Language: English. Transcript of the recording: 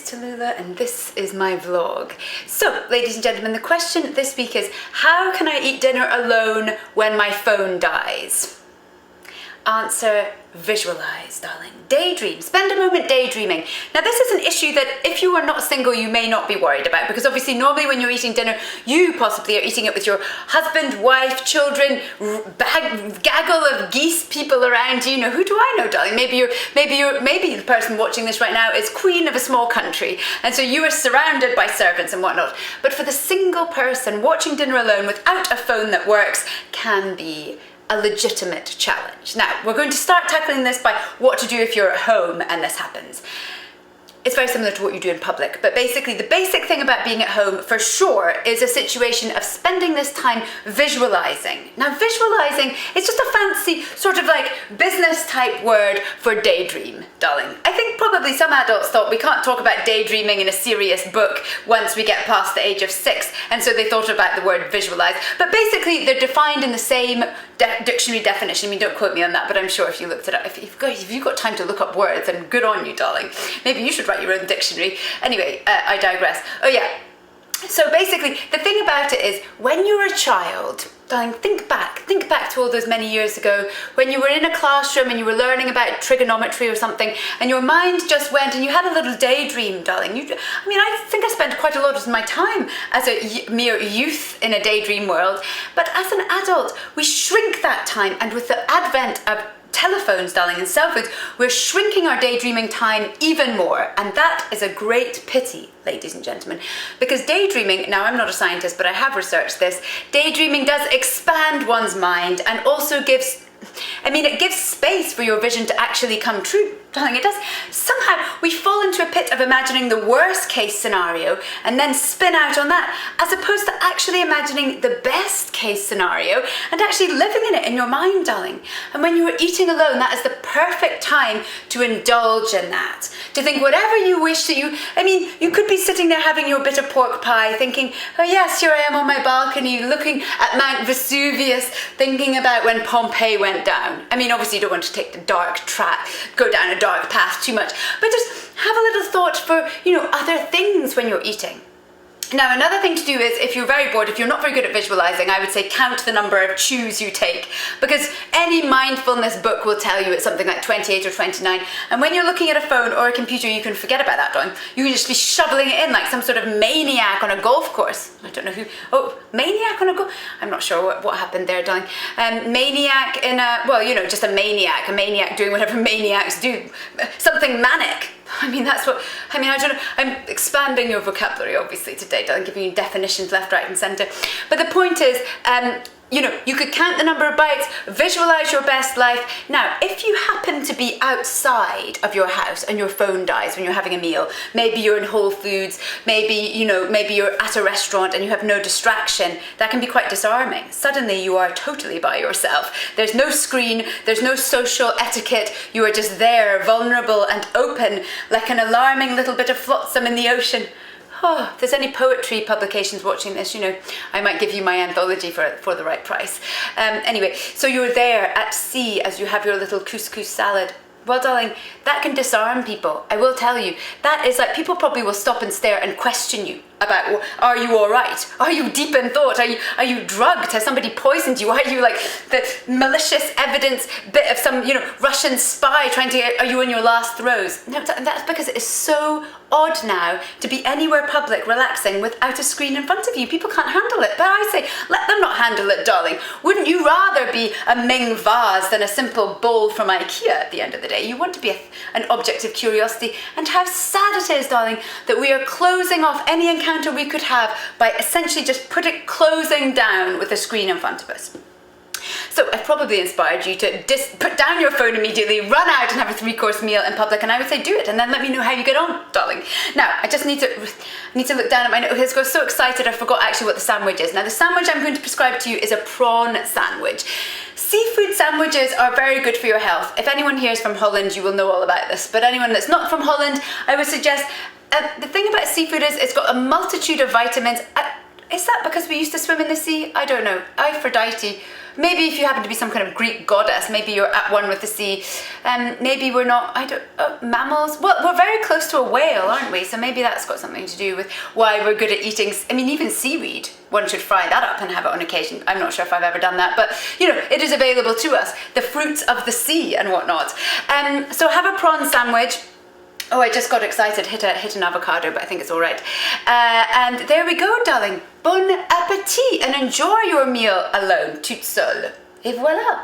Tallulah and this is my vlog. So, ladies and gentlemen, the question this week is, how can I eat dinner alone when my phone dies? Answer, visualize, darling. Daydream. Spend a moment daydreaming. Now, this is an issue that if you are not single, you may not be worried about, because obviously normally when you're eating dinner, you possibly are eating it with your husband, wife, children, gaggle of geese people around you. You know, who do I know, darling? Maybe the person watching this right now is queen of a small country, and so you are surrounded by servants and whatnot. But for the single person, watching dinner alone without a phone that works can be a legitimate challenge. Now, we're going to start tackling this by what to do if you're at home and this happens. It's very similar to what you do in public, but basically the basic thing about being at home for sure is a situation of spending this time visualizing. Now, visualizing is just a fancy sort of like business type word for daydream, darling. I think probably some adults thought we can't talk about daydreaming in a serious book once we get past the age of 6, and so they thought about the word visualize. But basically they're defined in the same dictionary definition. I mean, don't quote me on that, but I'm sure if you looked it up, if you've got time to look up words, then good on you, darling. Maybe you should write your own dictionary. Anyway, I digress. Oh yeah, so basically the thing about it is, when you're a child, darling, think back to all those many years ago when you were in a classroom and you were learning about trigonometry or something, and your mind just went and you had a little daydream, darling. I think I spent quite a lot of my time as a mere youth in a daydream world, but as an adult we shrink that time, and with the advent of telephones, darling, and cell phones, we're shrinking our daydreaming time even more, and that is a great pity, ladies and gentlemen, because daydreaming, now I'm not a scientist but I have researched this, daydreaming does expand one's mind and also gives space for your vision to actually come true. Darling, it does. Somehow we fall into a pit of imagining the worst case scenario and then spin out on that, as opposed to actually imagining the best case scenario and actually living in it in your mind, darling. And when you are eating alone, that is the perfect time to indulge in that, to think whatever you wish that you could be sitting there having your bit of pork pie thinking, oh yes, here I am on my balcony looking at Mount Vesuvius, thinking about when Pompeii went down. I mean, obviously you don't want to take the dark track, go down a dark path too much, but just have a little thought for, other things when you're eating. Now, another thing to do is, if you're very bored, if you're not very good at visualizing, I would say count the number of chews you take, because any mindfulness book will tell you it's something like 28 or 29, and when you're looking at a phone or a computer, you can forget about that, darling. You can just be shoveling it in like some sort of maniac on a golf course. I don't know who, maniac on a golf, I'm not sure what happened there, darling. Maniac in a, just a maniac doing whatever maniacs do, something manic. I don't know, I'm expanding your vocabulary obviously today, darling, giving you definitions left, right and centre. But the point is, you could count the number of bites, visualize your best life. Now, if you happen to be outside of your house and your phone dies when you're having a meal, maybe you're in Whole Foods, maybe you're at a restaurant and you have no distraction, that can be quite disarming. Suddenly you are totally by yourself. There's no screen, there's no social etiquette, you are just there, vulnerable and open, like an alarming little bit of flotsam in the ocean. Oh, if there's any poetry publications watching this, I might give you my anthology for the right price. Anyway, so you're there at sea as you have your little couscous salad. Well, darling, that can disarm people. I will tell you, that is like, people probably will stop and stare and question you about, are you all right? Are you deep in thought? Are you drugged? Has somebody poisoned you? Are you like the malicious evidence bit of some, Russian spy trying to are you in your last throes? No, that's because it is so odd now to be anywhere public relaxing without a screen in front of you. People can't handle it, but I say, let them not handle it, darling. Wouldn't you rather be a Ming vase than a simple bowl from IKEA at the end of the day? You want to be an object of curiosity, and how sad it is, darling, that we are closing off any encounter we could have by essentially just closing down with a screen in front of us. So I've probably inspired you to put down your phone immediately, run out and have a 3-course meal in public, and I would say do it, and then let me know how you get on, darling. Now, I just need to look down at my notes. I was so excited I forgot actually what the sandwich is. Now, the sandwich I'm going to prescribe to you is a prawn sandwich. Seafood sandwiches are very good for your health. If anyone here is from Holland, you will know all about this, but anyone that's not from Holland, I would suggest, the thing about seafood is it's got a multitude of vitamins. Is that because we used to swim in the sea? I don't know. Aphrodite. Maybe if you happen to be some kind of Greek goddess, maybe you're at one with the sea. Maybe we're not, mammals? Well, we're very close to a whale, aren't we? So maybe that's got something to do with why we're good at eating, even seaweed. One should fry that up and have it on occasion. I'm not sure if I've ever done that, but it is available to us. The fruits of the sea and whatnot. So have a prawn sandwich. Oh, I just got excited, hit an avocado, but I think it's all right. And there we go, darling. Bon appétit, and enjoy your meal alone, toute seule. Et voilà.